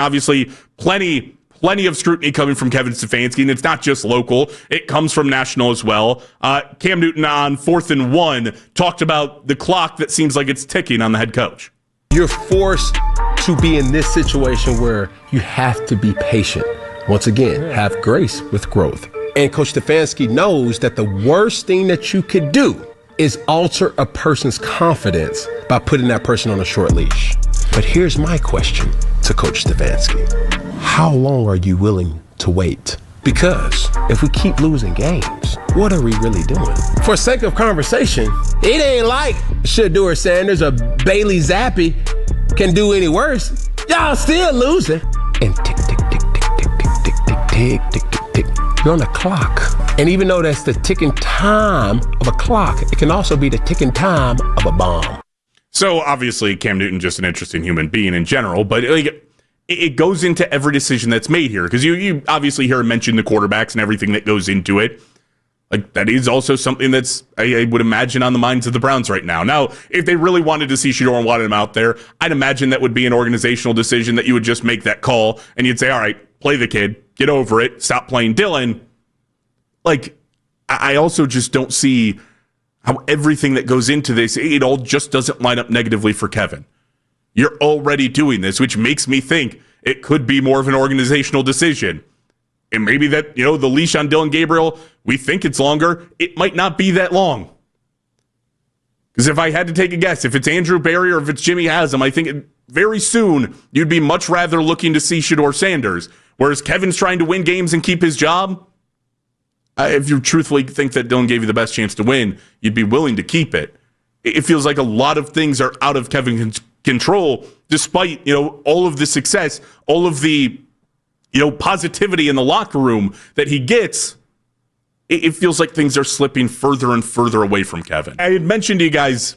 Obviously, plenty of scrutiny coming from Kevin Stefanski, and it's not just local. It comes from national as well. Cam Newton on 4th and 1 talked about the clock that seems like it's ticking on the head coach. You're forced to be in this situation where you have to be patient. Once again, have grace with growth. And Coach Stefanski knows that the worst thing that you could do is alter a person's confidence by putting that person on a short leash. But here's my question to Coach Stefanski. How long are you willing to wait? Because if we keep losing games, what are we really doing? For sake of conversation, it ain't like Shedeur Sanders or Bailey Zappi can do any worse. Y'all still losing. And tick, tick, tick, tick, tick, tick, tick, tick, tick, tick, tick, tick. You're on the clock. And even though that's the ticking time of a clock, it can also be the ticking time of a bomb. So obviously Cam Newton just an interesting human being in general, but it goes into every decision that's made here, because you obviously hear him mention the quarterbacks and everything that goes into it. Like, that is also something that's, I would imagine, on the minds of the Browns right now. Now, if they really wanted to see Shedeur and wanted him out there, I'd imagine that would be an organizational decision that you would just make that call and you'd say, all right, play the kid, get over it, stop playing Dillon. Like, I also just don't see how everything that goes into this, it all just doesn't line up negatively for Kevin. You're already doing this, which makes me think it could be more of an organizational decision. And maybe that, the leash on Dillon Gabriel, we think it's longer. It might not be that long. Because if I had to take a guess, if it's Andrew Berry or if it's Jimmy Haslam, I think very soon you'd be much rather looking to see Shedeur Sanders. Whereas Kevin's trying to win games and keep his job. If you truthfully think that Dillon gave you the best chance to win, you'd be willing to keep it. It feels like a lot of things are out of Kevin's control, despite, all of the success, all of the, positivity in the locker room that he gets. It feels like things are slipping further and further away from Kevin. I had mentioned to you guys,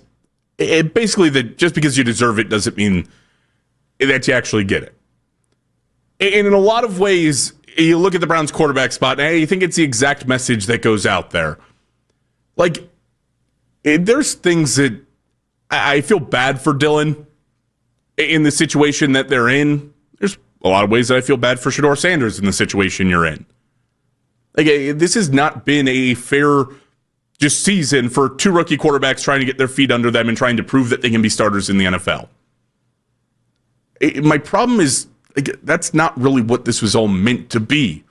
basically, that just because you deserve it doesn't mean that you actually get it. And in a lot of ways, you look at the Browns quarterback spot, and you think it's the exact message that goes out there. Like, there's things that I feel bad for Dillon in the situation that they're in. There's a lot of ways that I feel bad for Shedeur Sanders in the situation you're in. Like, this has not been a fair just season for two rookie quarterbacks trying to get their feet under them and trying to prove that they can be starters in the NFL. My problem is, that's not really what this was all meant to be.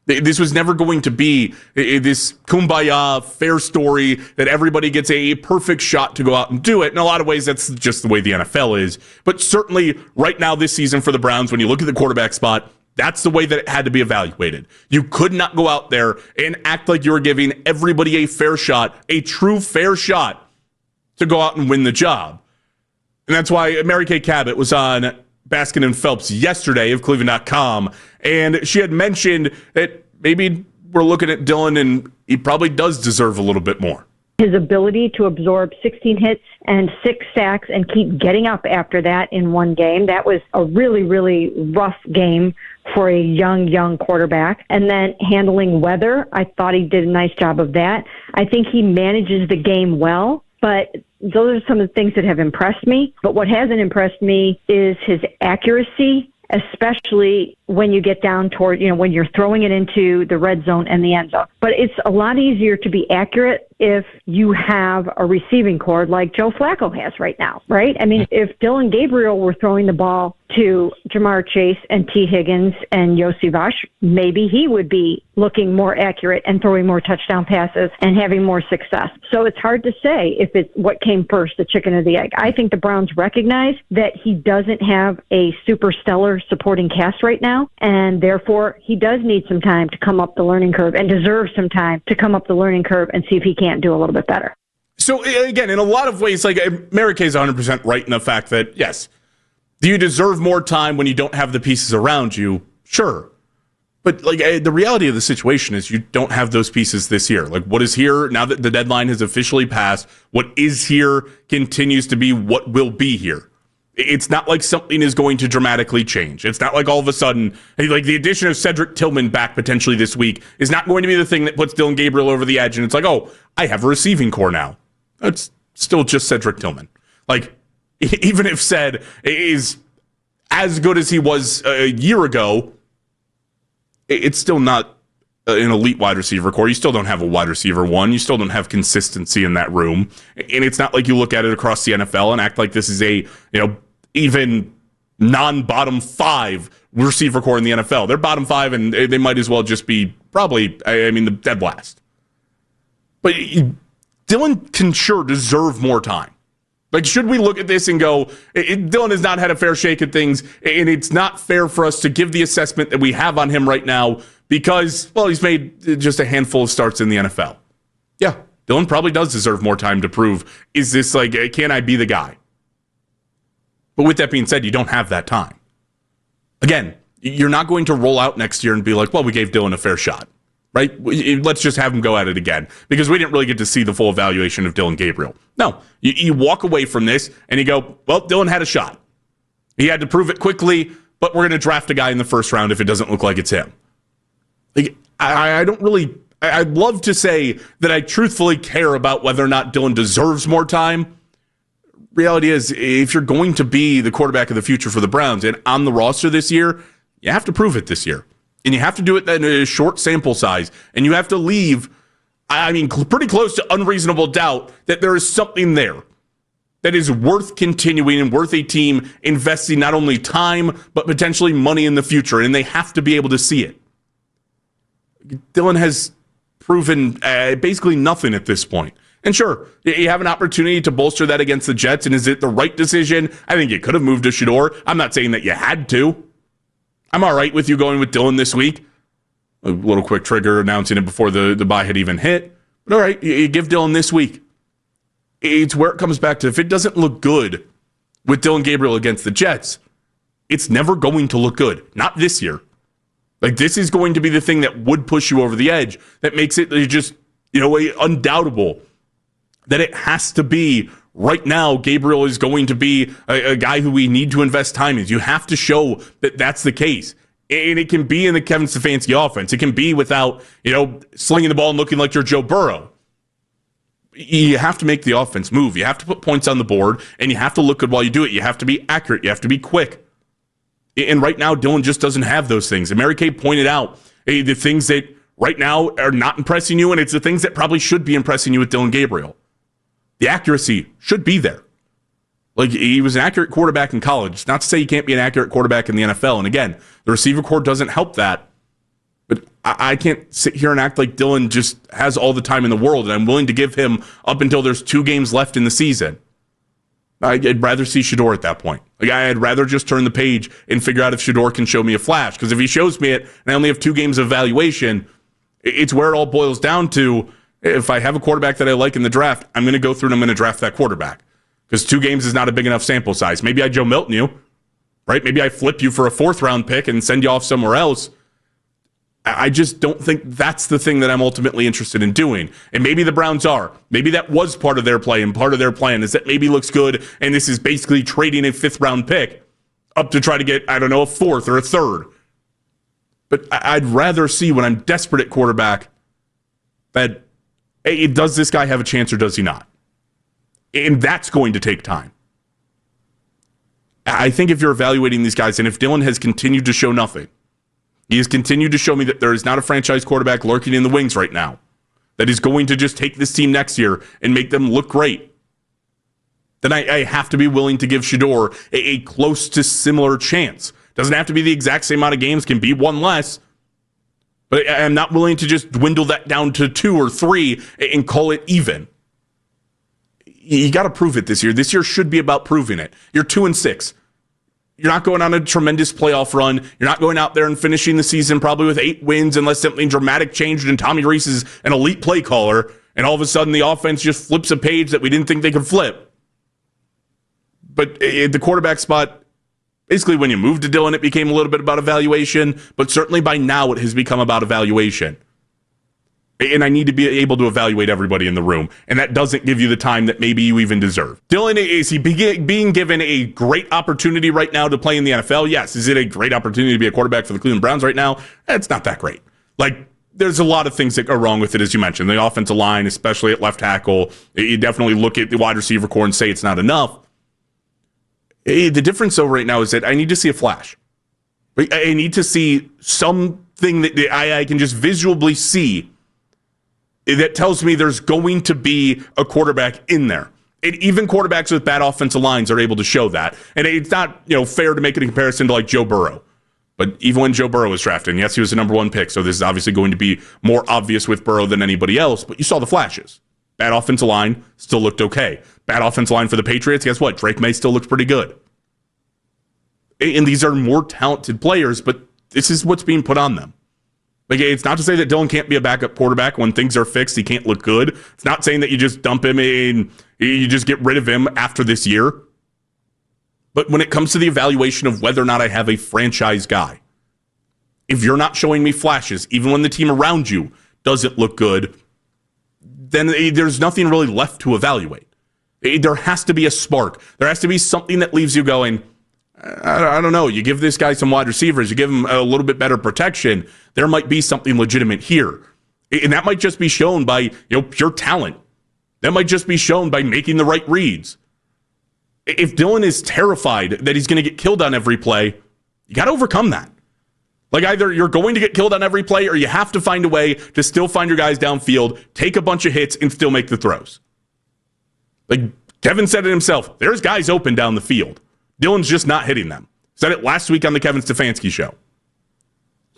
This was never going to be this kumbaya fair story that everybody gets a perfect shot to go out and do it. In a lot of ways, that's just the way the NFL is. But certainly right now this season for the Browns, when you look at the quarterback spot, that's the way that it had to be evaluated. You could not go out there and act like you were giving everybody a fair shot, a true fair shot to go out and win the job. And that's why Mary Kay Cabot was on Baskin and Phelps yesterday of Cleveland.com, and she had mentioned that maybe we're looking at Dillon and he probably does deserve a little bit more. His ability to absorb 16 hits and 6 sacks and keep getting up after that in one game, that was a really, really rough game for a young quarterback. And then handling weather, I thought he did a nice job of that. I think he manages the game well, but those are some of the things that have impressed me. But what hasn't impressed me is his accuracy, especially when you get down toward, when you're throwing it into the red zone and the end zone. But it's a lot easier to be accurate if you have a receiving core like Joe Flacco has right now, right? I mean, if Dillon Gabriel were throwing the ball to Jamar Chase and T. Higgins and Yossi Vash, maybe he would be looking more accurate and throwing more touchdown passes and having more success. So it's hard to say if it's what came first, the chicken or the egg. I think the Browns recognize that he doesn't have a super stellar supporting cast right now, and therefore he does need some time to come up the learning curve and deserves some time to come up the learning curve and see if he can't do a little bit better. So again, in a lot of ways, like Mary Kay's 100% right in the fact that, yes, do you deserve more time when you don't have the pieces around you? Sure. But the reality of the situation is you don't have those pieces this year. Like, what is here, now that the deadline has officially passed, what is here continues to be what will be here. It's not like something is going to dramatically change. It's not like all of a sudden, like the addition of Cedric Tillman back potentially this week is not going to be the thing that puts Dillon Gabriel over the edge. And it's like, oh, I have a receiving core now. It's still just Cedric Tillman. Like, even if Ced is as good as he was a year ago, it's still not an elite wide receiver core. You still don't have a wide receiver one. You still don't have consistency in that room. And it's not like you look at it across the NFL and act like this is a, even non-bottom 5 receiver core in the NFL. They're bottom 5, and they might as well just be probably, the dead last. But Dillon can sure deserve more time. Like, should we look at this and go, Dillon has not had a fair shake at things, and it's not fair for us to give the assessment that we have on him right now because, well, he's made just a handful of starts in the NFL. Yeah, Dillon probably does deserve more time to prove, is this like, can I be the guy? But with that being said, you don't have that time. Again, you're not going to roll out next year and be like, well, we gave Dillon a fair shot. Right? Let's just have him go at it again because we didn't really get to see the full evaluation of Dillon Gabriel. No, you walk away from this and you go, well, Dillon had a shot. He had to prove it quickly, but we're going to draft a guy in the first round if it doesn't look like it's him. Like, I'd love to say that I truthfully care about whether or not Dillon deserves more time. Reality is, if you're going to be the quarterback of the future for the Browns and on the roster this year, you have to prove it this year. And you have to do it in a short sample size. And you have to leave, pretty close to unreasonable doubt that there is something there that is worth continuing and worth a team investing not only time, but potentially money in the future. And they have to be able to see it. Dillon has proven basically nothing at this point. And sure, you have an opportunity to bolster that against the Jets. And is it the right decision? I think you could have moved to Shedeur. I'm not saying that you had to. I'm all right with you going with Dillon this week. A little quick trigger announcing it before the bye had even hit. But all right, you give Dillon this week. It's where it comes back to, if it doesn't look good with Dillon Gabriel against the Jets, it's never going to look good. Not this year. Like, this is going to be the thing that would push you over the edge, that makes it just, undoubtable that it has to be right now. Gabriel is going to be a guy who we need to invest time in. You have to show that that's the case. And it can be in the Kevin Stefanski offense. It can be without, slinging the ball and looking like you're Joe Burrow. You have to make the offense move. You have to put points on the board, and you have to look good while you do it. You have to be accurate. You have to be quick. And right now, Dillon just doesn't have those things. And Mary Kay pointed out the things that right now are not impressing you, and it's the things that probably should be impressing you with Dillon Gabriel. The accuracy should be there. Like, he was an accurate quarterback in college. It's not to say he can't be an accurate quarterback in the NFL. And again, the receiver core doesn't help that. But I can't sit here and act like Dillon just has all the time in the world, and I'm willing to give him up until there's 2 games left in the season. I'd rather see Shedeur at that point. Like, I'd rather just turn the page and figure out if Shedeur can show me a flash. Because if he shows me it, and I only have 2 games of evaluation, it's where it all boils down to. If I have a quarterback that I like in the draft, I'm going to go through and I'm going to draft that quarterback. Because 2 games is not a big enough sample size. Maybe I Joe Milton you, right? Maybe I flip you for a 4th-round pick and send you off somewhere else. I just don't think that's the thing that I'm ultimately interested in doing. And maybe the Browns are. Maybe that was part of their play, and part of their plan is that maybe looks good, and this is basically trading a 5th-round pick up to try to get, a 4th or a 3rd. But I'd rather see, when I'm desperate at quarterback, that does this guy have a chance or does he not? And that's going to take time. I think if you're evaluating these guys, and if Dillon has continued to show nothing, he has continued to show me that there is not a franchise quarterback lurking in the wings right now that is going to just take this team next year and make them look great, then I have to be willing to give Shedeur a close to similar chance. Doesn't have to be the exact same amount of games, can be 1 less. But I'm not willing to just dwindle that down to 2 or 3 and call it even. You got to prove it this year. This year should be about proving it. You're 2-6. You're not going on a tremendous playoff run. You're not going out there and finishing the season probably with 8 wins unless something dramatic changed and Tommy Rees is an elite play caller and all of a sudden the offense just flips a page that we didn't think they could flip. But the quarterback spot, basically, when you moved to Dillon, it became a little bit about evaluation, but certainly by now it has become about evaluation. And I need to be able to evaluate everybody in the room, and that doesn't give you the time that maybe you even deserve. Dillon, is he being given a great opportunity right now to play in the NFL? Yes. Is it a great opportunity to be a quarterback for the Cleveland Browns right now? It's not that great. Like, there's a lot of things that go wrong with it, as you mentioned. The offensive line, especially at left tackle, you definitely look at the wide receiver core and say it's not enough. The difference, though, right now is that I need to see a flash. I need to see something that I can just visually see that tells me there's going to be a quarterback in there. And even quarterbacks with bad offensive lines are able to show that. And it's not, fair to make it a comparison to like Joe Burrow. But even when Joe Burrow was drafted, and yes, he was the number one pick, so this is obviously going to be more obvious with Burrow than anybody else, but you saw the flashes. Bad offensive line, still looked okay. Bad offensive line for the Patriots, guess what? Drake May still looks pretty good. And these are more talented players, but this is what's being put on them. Like, it's not to say that Dillon can't be a backup quarterback when things are fixed. He can't look good. It's not saying that you just dump him and you just get rid of him after this year. But when it comes to the evaluation of whether or not I have a franchise guy, if you're not showing me flashes, even when the team around you doesn't look good, then there's nothing really left to evaluate. There has to be a spark. There has to be something that leaves you going, I don't know. You give this guy some wide receivers, you give him a little bit better protection, there might be something legitimate here. And that might just be shown by pure talent. That might just be shown by making the right reads. If Dillon is terrified that he's going to get killed on every play, you got to overcome that. Like, either you're going to get killed on every play or you have to find a way to still find your guys downfield, take a bunch of hits, and still make the throws. Like Kevin said it himself, there's guys open down the field. Dillon's just not hitting them. Said it last week on the Kevin Stefanski show.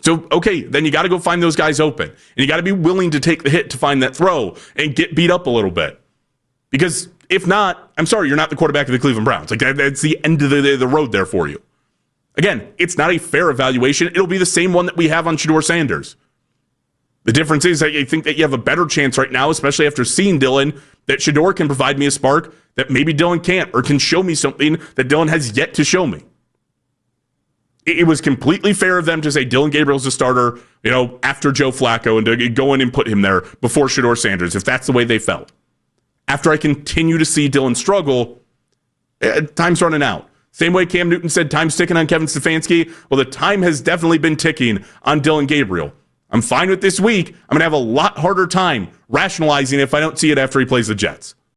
So, okay, then you got to go find those guys open. And you got to be willing to take the hit to find that throw and get beat up a little bit. Because if not, I'm sorry, you're not the quarterback of the Cleveland Browns. Like, that's the end of the road there for you. Again, it's not a fair evaluation. It'll be the same one that we have on Shedeur Sanders. The difference is that I think that you have a better chance right now, especially after seeing Dillon, that Shedeur can provide me a spark that maybe Dillon can't, or can show me something that Dillon has yet to show me. It was completely fair of them to say Dillon Gabriel's the starter, after Joe Flacco, and to go in and put him there before Shedeur Sanders, if that's the way they felt. After I continue to see Dillon struggle, time's running out. Same way Cam Newton said time's ticking on Kevin Stefanski. Well, the time has definitely been ticking on Dillon Gabriel. I'm fine with this week. I'm going to have a lot harder time rationalizing if I don't see it after he plays the Jets.